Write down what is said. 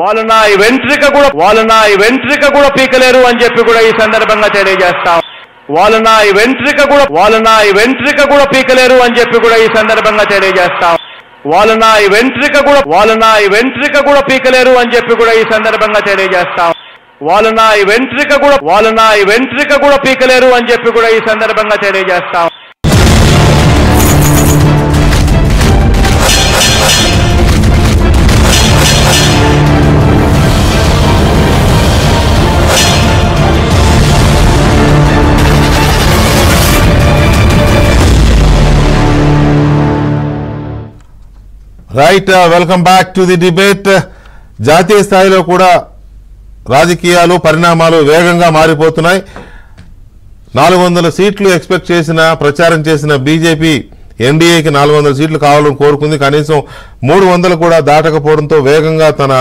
వాళ్ళ వెంట్రిక కూడా పీకలేరు అని చెప్పి కూడా ఈ సందర్భంగా తెలియజేస్తాం. వాళ్ళ వెంట్రిక కూడా పీకలేరు అని చెప్పి కూడా ఈ సందర్భంగా తెలియజేస్తాం. వాళ్ళ వెంట్రిక కూడా పీకలేరు అని చెప్పి కూడా ఈ సందర్భంగా తెలియజేస్తాం. వాళ్ళ వెంట్రిక కూడా పీకలేరు అని చెప్పి కూడా ఈ సందర్భంగా తెలియజేస్తాం. Right, welcome back to the debate. జాతీయ స్థాయిలో కూడా రాజకీయాలు పరిణామాలు వేగంగా మారిపోతున్నాయి. 400 సీట్లు ఎక్స్పెక్ట్ చేసిన ప్రచారం చేసిన బీజేపీ ఎన్డీఏకి 400 సీట్లు కావాలని కోరుకుంది. కనీసం 300 కూడా దాటకపోవడంతో వేగంగా తన